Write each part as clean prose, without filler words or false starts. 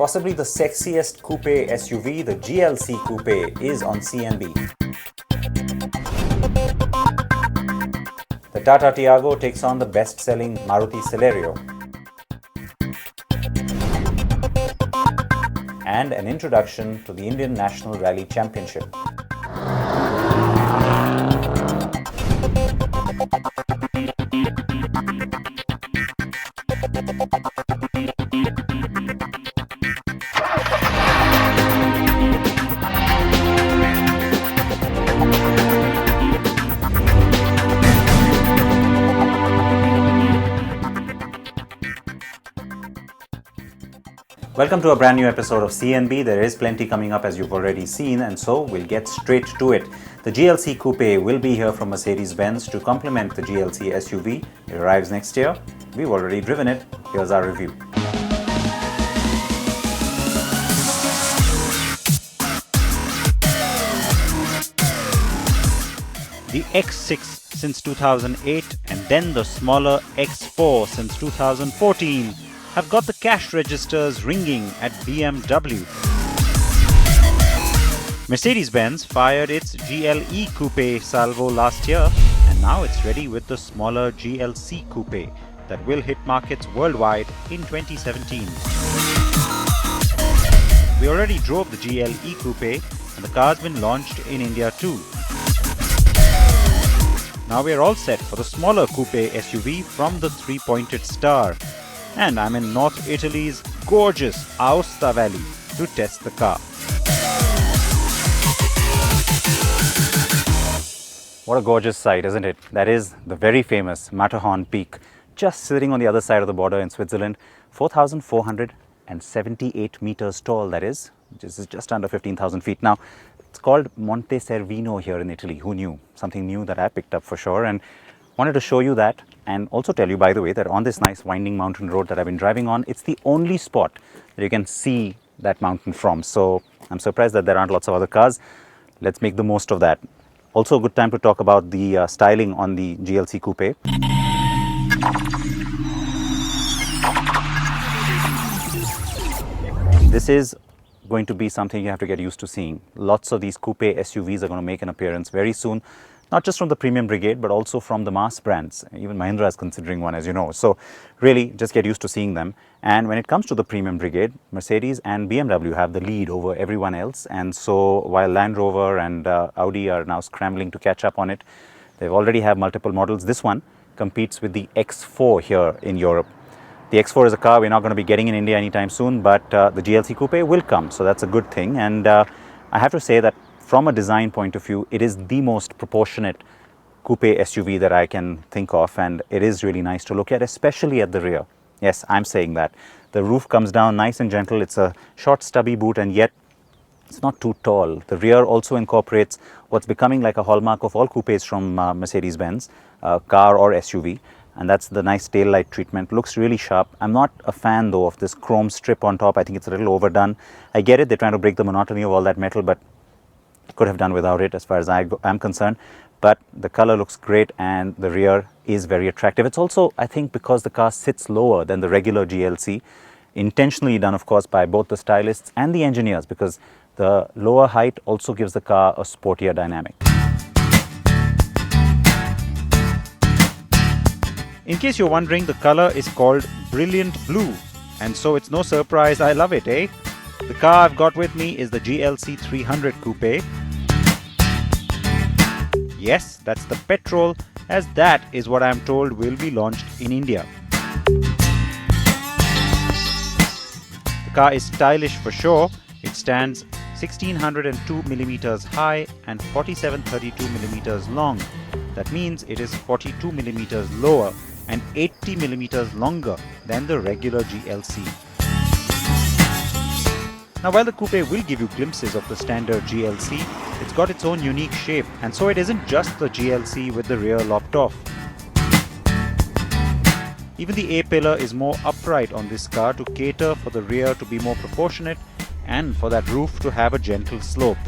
Possibly the sexiest coupe SUV, the GLC Coupe, is on CNB. The Tata Tiago takes on the best-selling Maruti Celerio. And an introduction to the Indian National Rally Championship. Welcome to a brand new episode of CNB. There is plenty coming up, as you've already seen, and so we'll get straight to it. The GLC Coupe will be here from Mercedes-Benz to complement the GLC SUV. It arrives next year. We've already driven it. Here's our review. The X6 since 2008 and then the smaller X4 since 2014 have got the cash registers ringing at BMW. Mercedes-Benz fired its GLE Coupe salvo last year, and now it's ready with the smaller GLC Coupe that will hit markets worldwide in 2017. We already drove the GLE Coupe and the car's been launched in India too. Now we're all set for the smaller coupe SUV from the three-pointed star. And I'm in North Italy's gorgeous Aosta Valley to test the car. What a gorgeous sight, isn't it? That is the very famous Matterhorn Peak, just sitting on the other side of the border in Switzerland, 4,478 meters tall, that is, which is just under 15,000 feet. Now, it's called Monte Cervino here in Italy. Who knew? Something new that I picked up for sure, and wanted to show you that, and also tell you, by the way, that on this nice winding mountain road that I've been driving on, it's the only spot that you can see that mountain from. So I'm surprised that there aren't lots of other cars. Let's make the most of that. Also a good time to talk about the styling on the GLC Coupe. This is going to be something you have to get used to seeing. Lots of these coupe SUVs are going to make an appearance very soon. Not just from the premium brigade, but also from the mass brands. Even Mahindra is considering one, as you know. So really, just get used to seeing them. And when it comes to the premium brigade, Mercedes and BMW have the lead over everyone else. And so while Land Rover and Audi are now scrambling to catch up on it, they already have multiple models. This one competes with the X4 here in Europe. The X4 is a car we're not going to be getting in India anytime soon, but the GLC Coupe will come. So that's a good thing. And I have to say that from a design point of view, it is the most proportionate coupe SUV that I can think of, and it is really nice to look at, especially at the rear. Yes, I'm saying that. The roof comes down nice and gentle. It's a short stubby boot, and yet it's not too tall. The rear also incorporates what's becoming like a hallmark of all coupes from Mercedes-Benz, car or SUV, and that's the nice tail light treatment. Looks really sharp. I'm not a fan though of this chrome strip on top. I think it's a little overdone. I get it, they're trying to break the monotony of all that metal, but could have done without it as far as I'm concerned. But the color looks great and the rear is very attractive. It's also, I think, because the car sits lower than the regular GLC, intentionally done, of course, by both the stylists and the engineers, because the lower height also gives the car a sportier dynamic. In case you're wondering, the color is called Brilliant Blue, and so it's no surprise I love it, eh? The car I've got with me is the GLC 300 Coupe. Yes, that's the petrol, as that is what I'm told will be launched in India. The car is stylish for sure. It stands 1602 millimeters high and 4732 millimeters long. That means it is 42 millimeters lower and 80 millimeters longer than the regular GLC. Now, while the coupe will give you glimpses of the standard GLC, it's got its own unique shape, and so it isn't just the GLC with the rear lopped off. Even the A-pillar is more upright on this car to cater for the rear to be more proportionate and for that roof to have a gentle slope.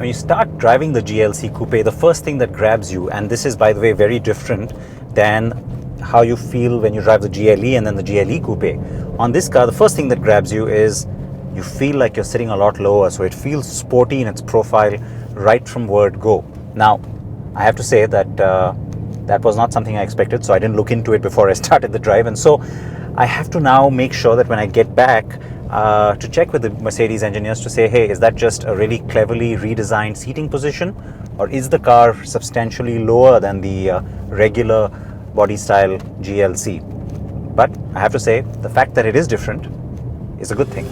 When you start driving the GLC Coupe, the first thing that grabs you, and this is, by the way, very different than how you feel when you drive the GLE and then the GLE Coupe. On this car, the first thing that grabs you is you feel like you're sitting a lot lower, so it feels sporty in its profile right from word go. Now, I have to say that that was not something I expected, so I didn't look into it before I started the drive, and so I have to now make sure that when I get back to check with the Mercedes engineers to say, hey, is that just a really cleverly redesigned seating position, or is the car substantially lower than the regular body style GLC? But I have to say, the fact that it is different is a good thing.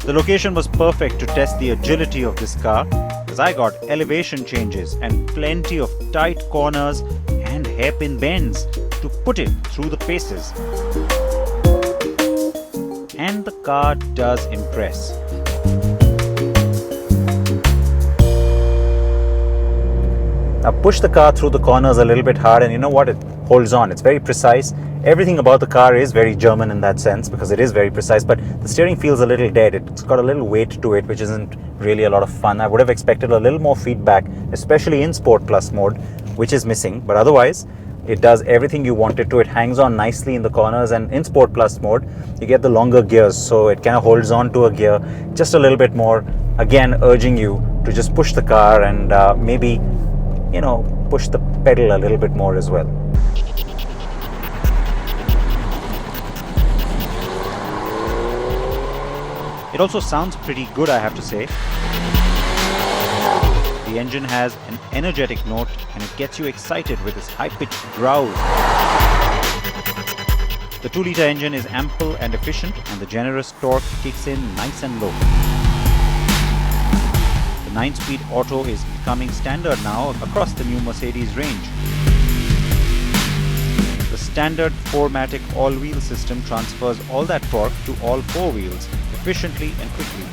The location was perfect to test the agility of this car, as I got elevation changes and plenty of tight corners and hairpin bends to put it through the paces. And the car does impress. Now push the car through the corners a little bit hard, and you know what? It holds on. It's very precise. Everything about the car is very German in that sense because it is very precise, but the steering feels a little dead. It's got a little weight to it, which isn't really a lot of fun. I would have expected a little more feedback, especially in Sport Plus mode, which is missing. But otherwise, it does everything you want it to. It hangs on nicely in the corners, and in Sport Plus mode, you get the longer gears, so it kind of holds on to a gear just a little bit more. Again, urging you to just push the car and maybe, push the pedal a little bit more as well. It also sounds pretty good, I have to say. The engine has an energetic note and it gets you excited with its high-pitched growl. The 2-litre engine is ample and efficient, and the generous torque kicks in nice and low. The 9-speed auto is becoming standard now across the new Mercedes range. The standard 4MATIC all-wheel system transfers all that torque to all 4 wheels efficiently and quickly.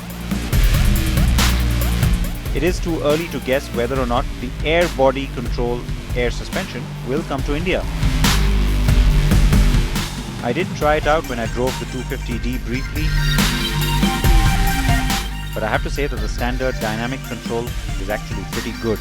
It is too early to guess whether or not the air body control air suspension will come to India. I did try it out when I drove the 250D briefly, but I have to say that the standard dynamic control is actually pretty good.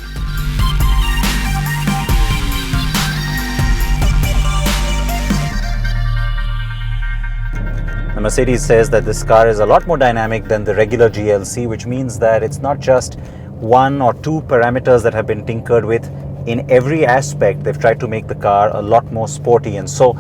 The Mercedes says that this car is a lot more dynamic than the regular GLC, which means that it's not just 1 or 2 parameters that have been tinkered with. In every aspect, they've tried to make the car a lot more sporty. And so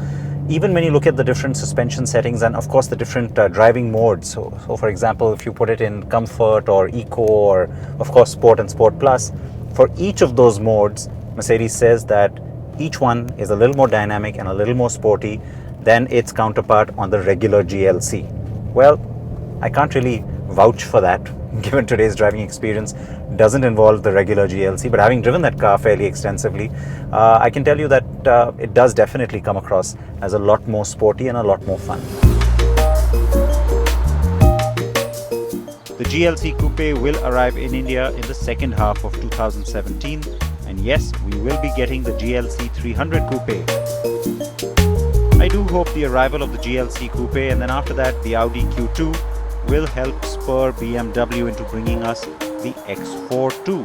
even when you look at the different suspension settings and of course the different driving modes, so for example, if you put it in comfort or eco or of course sport and sport plus, for each of those modes, Mercedes says that each one is a little more dynamic and a little more sporty than its counterpart on the regular GLC. Well, I can't really vouch for that, given today's driving experience doesn't involve the regular GLC, but having driven that car fairly extensively, I can tell you that it does definitely come across as a lot more sporty and a lot more fun. The GLC Coupe will arrive in India in the second half of 2017, and yes, we will be getting the GLC 300 Coupe. I do hope the arrival of the GLC Coupe and then after that the Audi Q2 will help spur BMW into bringing us the X4 too.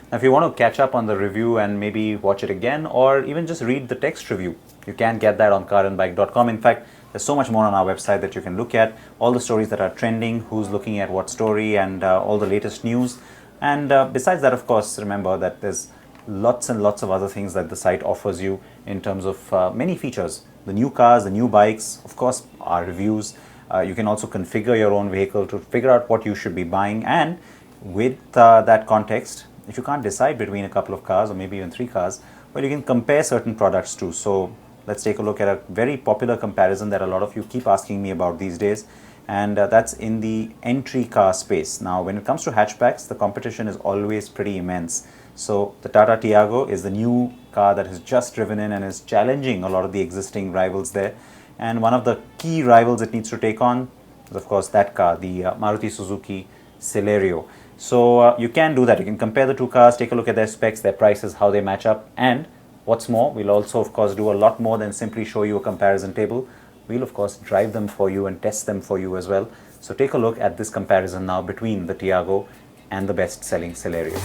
Now, if you want to catch up on the review and maybe watch it again or even just read the text review, you can get that on carandbike.com. In fact, there's so much more on our website that you can look at, all the stories that are trending, who's looking at what story, and all the latest news. And besides that, of course, remember that there's lots and lots of other things that the site offers you in terms of many features. The new cars, the new bikes, of course, our reviews. You can also configure your own vehicle to figure out what you should be buying. And with that context, if you can't decide between a couple of cars or maybe even 3 cars, well, you can compare certain products too. So let's take a look at a very popular comparison that a lot of you keep asking me about these days, and that's in the entry car space. Now, when it comes to hatchbacks, the competition is always pretty immense. So the Tata Tiago is the new car that has just driven in and is challenging a lot of the existing rivals there. And one of the key rivals it needs to take on is, of course, that car, the Maruti Suzuki Celerio. So you can do that. You can compare the 2 cars, take a look at their specs, their prices, how they match up, and What's more, we'll also of course do a lot more than simply show you a comparison table. We'll of course drive them for you and test them for you as well. So take a look at this comparison now between the Tiago and the best-selling Celerio.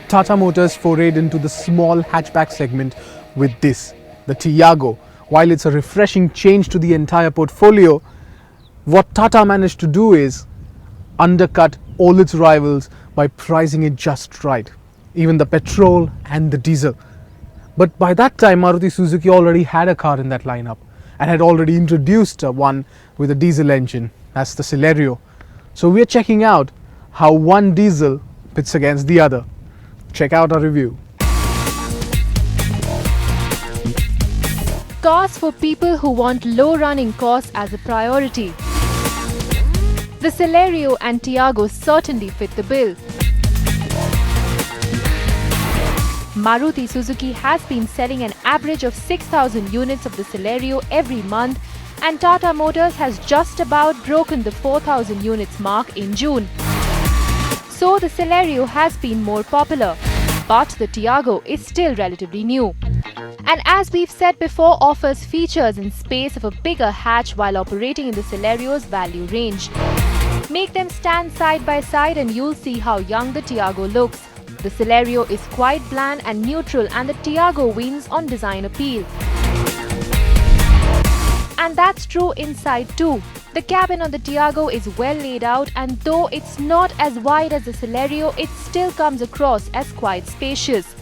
Tata Motors forayed into the small hatchback segment with this, the Tiago. While it's a refreshing change to the entire portfolio, what Tata managed to do is undercut all its rivals by pricing it just right, even the petrol and the diesel. But by that time, Maruti Suzuki already had a car in that lineup and had already introduced one with a diesel engine, that's the Celerio. So we're checking out how one diesel pits against the other. Check out our review. Cars for people who want low running costs as a priority. The Celerio and Tiago certainly fit the bill. Maruti Suzuki has been selling an average of 6,000 units of the Celerio every month, and Tata Motors has just about broken the 4,000 units mark in June. So the Celerio has been more popular, but the Tiago is still relatively new. And as we've said before, offers features and space of a bigger hatch while operating in the Celerio's value range. Make them stand side by side and you'll see how young the Tiago looks. The Celerio is quite bland and neutral, and the Tiago wins on design appeal. And that's true inside too. The cabin on the Tiago is well laid out, and though it's not as wide as the Celerio, it still comes across as quite spacious.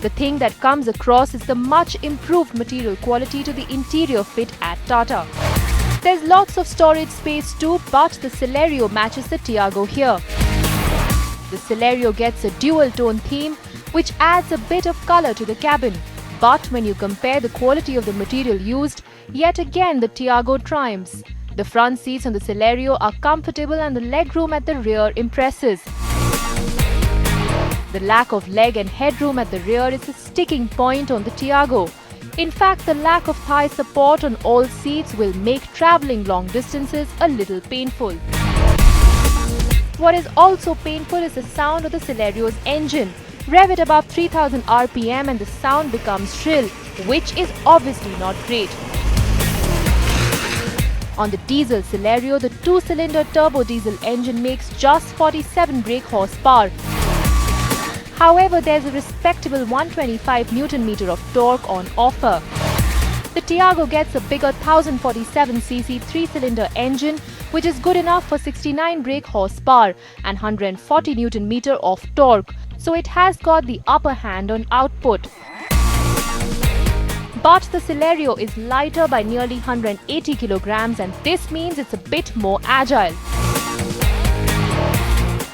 The thing that comes across is the much improved material quality to the interior fit at Tata. There's lots of storage space too, but the Celerio matches the Tiago here. The Celerio gets a dual tone theme, which adds a bit of color to the cabin. But when you compare the quality of the material used, yet again the Tiago triumphs. The front seats on the Celerio are comfortable and the legroom at the rear impresses. The lack of leg and headroom at the rear is a sticking point on the Tiago. In fact, the lack of thigh support on all seats will make travelling long distances a little painful. What is also painful is the sound of the Celerio's engine. Rev it above 3000 RPM and the sound becomes shrill, which is obviously not great. On the diesel Celerio, the 2-cylinder turbo diesel engine makes just 47 brake horsepower. However, there's a respectable 125 Nm of torque on offer. The Tiago gets a bigger 1047cc 3-cylinder engine, which is good enough for 69 brake horsepower and 140 Nm of torque, so it has got the upper hand on output. But the Celerio is lighter by nearly 180 kilograms, and this means it's a bit more agile.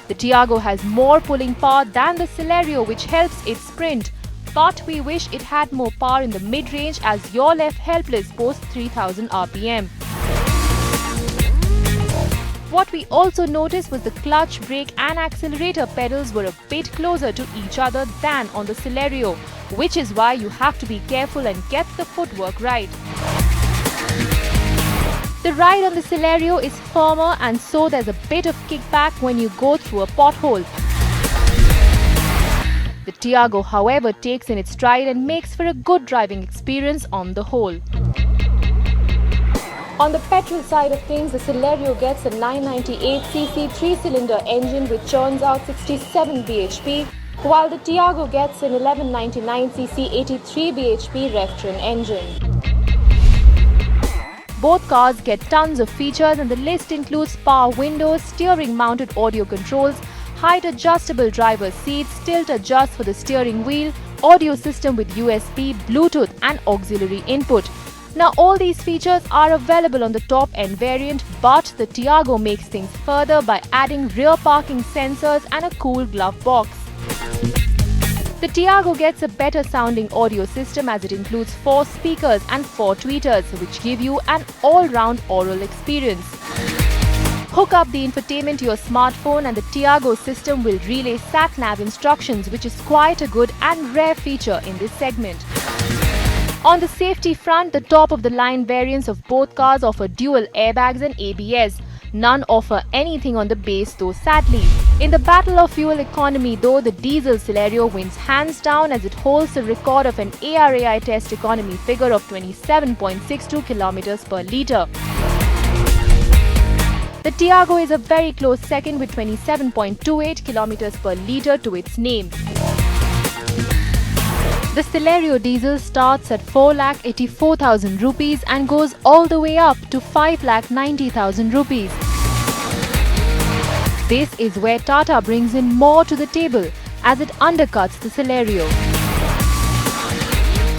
The Tiago has more pulling power than the Celerio, which helps it sprint. But we wish it had more power in the mid-range, as you're left helpless post 3000 RPM. What we also noticed was the clutch, brake and accelerator pedals were a bit closer to each other than on the Celerio, which is why you have to be careful and get the footwork right. The ride on the Celerio is firmer, and so there's a bit of kickback when you go through a pothole. The Tiago, however, takes in its stride and makes for a good driving experience on the whole. On the petrol side of things, the Celerio gets a 998cc 3-cylinder engine which churns out 67 bhp, while the Tiago gets an 1199cc 83 bhp rev-trim engine. Both cars get tons of features, and the list includes power windows, steering mounted audio controls, height adjustable driver's seats, tilt adjust for the steering wheel, audio system with USB, Bluetooth and auxiliary input. Now all these features are available on the top end variant, but the Tiago makes things further by adding rear parking sensors and a cool glove box. The Tiago gets a better sounding audio system, as it includes 4 speakers and 4 tweeters, which give you an all-round aural experience. Hook up the infotainment to your smartphone and the Tiago system will relay sat-nav instructions, which is quite a good and rare feature in this segment. On the safety front, the top-of-the-line variants of both cars offer dual airbags and ABS. None offer anything on the base though, sadly. In the battle of fuel economy though, the diesel Celerio wins hands down as it holds the record of an ARAI test economy figure of 27.62 km per litre. The Tiago is a very close second with 27.28 km per litre to its name. The Celerio diesel starts at 4,84,000 rupees and goes all the way up to 5,90,000 rupees. This is where Tata brings in more to the table as it undercuts the Celerio.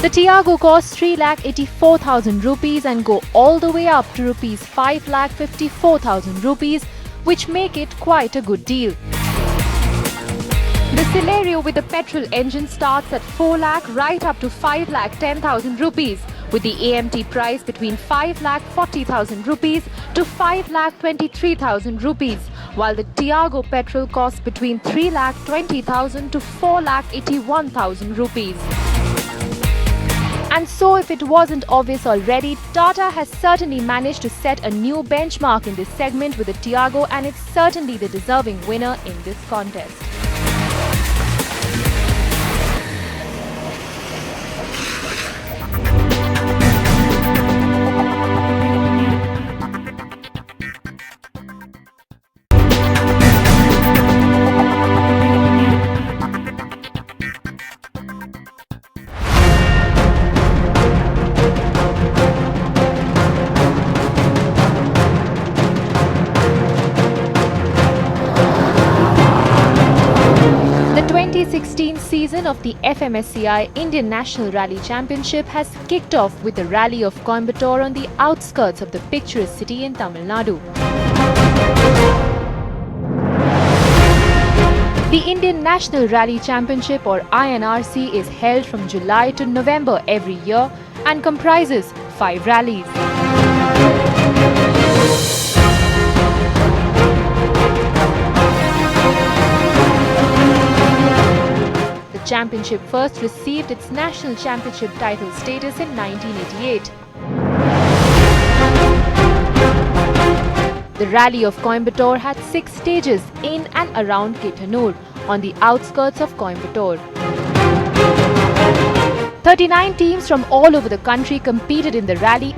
The Tiago costs 3,84,000 rupees and go all the way up to rupees 5,54,000 rupees, which make it quite a good deal. The Celerio with a petrol engine starts at 4 lakh right up to 5,10,000 rupees, with the AMT price between 5,40,000 rupees to 5,23,000 rupees, while the Tiago petrol costs between 3,20,000 to 4,81,000 rupees. And so, if it wasn't obvious already, Tata has certainly managed to set a new benchmark in this segment with the Tiago, and it's certainly the deserving winner in this contest. The 2016 season of the FMSCI Indian National Rally Championship has kicked off with the Rally of Coimbatore on the outskirts of the picturesque city in Tamil Nadu. The Indian National Rally Championship or INRC is held from July to November every year and comprises 5 rallies. The championship first received its national championship title status in 1988. The Rally of Coimbatore had 6 stages in and around Ketanur, on the outskirts of Coimbatore. 39 teams from all over the country competed in the rally.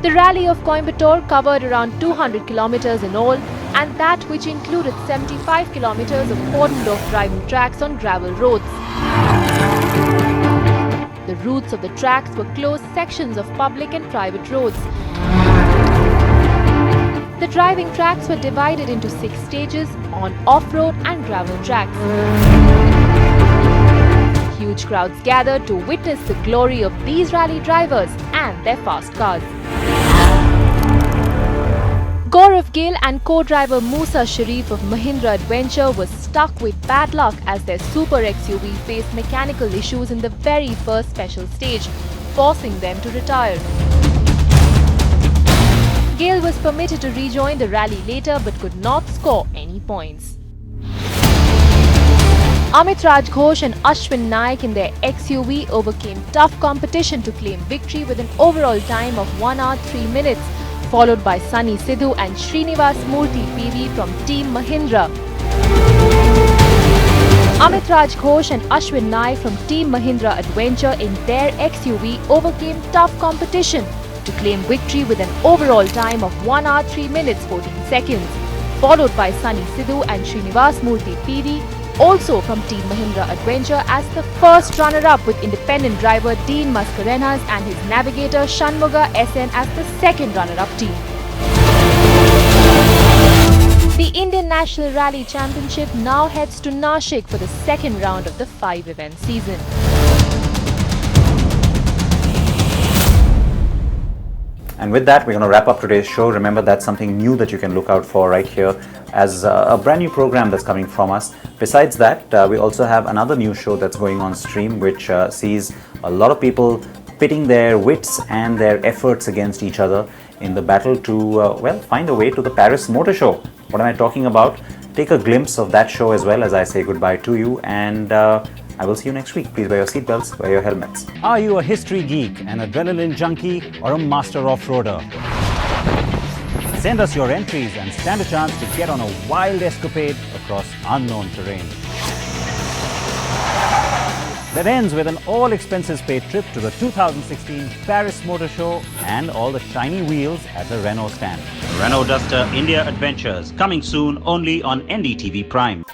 The Rally of Coimbatore covered around 200 kilometers in all, and that which included 75 kilometers of cordoned-off driving tracks on gravel roads. The routes of the tracks were closed sections of public and private roads. The driving tracks were divided into 6 stages on off-road and gravel tracks. Huge crowds gathered to witness the glory of these rally drivers and their fast cars. Gaurav Gill and co-driver Musa Sharif of Mahindra Adventure was stuck with bad luck as their Super XUV faced mechanical issues in the very first special stage, forcing them to retire. Gill was permitted to rejoin the rally later but could not score any points. Amit Raj Ghosh and Ashwin Naik in their XUV overcame tough competition to claim victory with an overall time of 1 hour 3 minutes, followed by Sunny Sidhu and Srinivas Murthy PV from Team Mahindra. Amit Raj Ghosh and Ashwin Naik from Team Mahindra Adventure in their XUV overcame tough competition to claim victory with an overall time of 1 hour 3 minutes 14 seconds, followed by Sunny Sidhu and Srinivas Murthy PV, also from Team Mahindra Adventure, as the first runner-up, with independent driver Dean Mascarenhas and his navigator Shanmuga SN as the second runner-up team. The Indian National Rally Championship now heads to Nashik for the second round of the 5-event season. And with that, we're going to wrap up today's show. Remember, that's something new that you can look out for right here as a brand new program that's coming from us. Besides that, we also have another new show that's going on stream, which sees a lot of people pitting their wits and their efforts against each other in the battle to, find a way to the Paris Motor Show. What am I talking about? Take a glimpse of that show as well as I say goodbye to you, and I will see you next week. Please wear your seatbelts, wear your helmets. Are you a history geek, an adrenaline junkie, or a master off-roader? Send us your entries and stand a chance to get on a wild escapade across unknown terrain. That ends with an all-expenses-paid trip to the 2016 Paris Motor Show and all the shiny wheels at the Renault stand. Renault Duster India Adventures, coming soon only on NDTV Prime.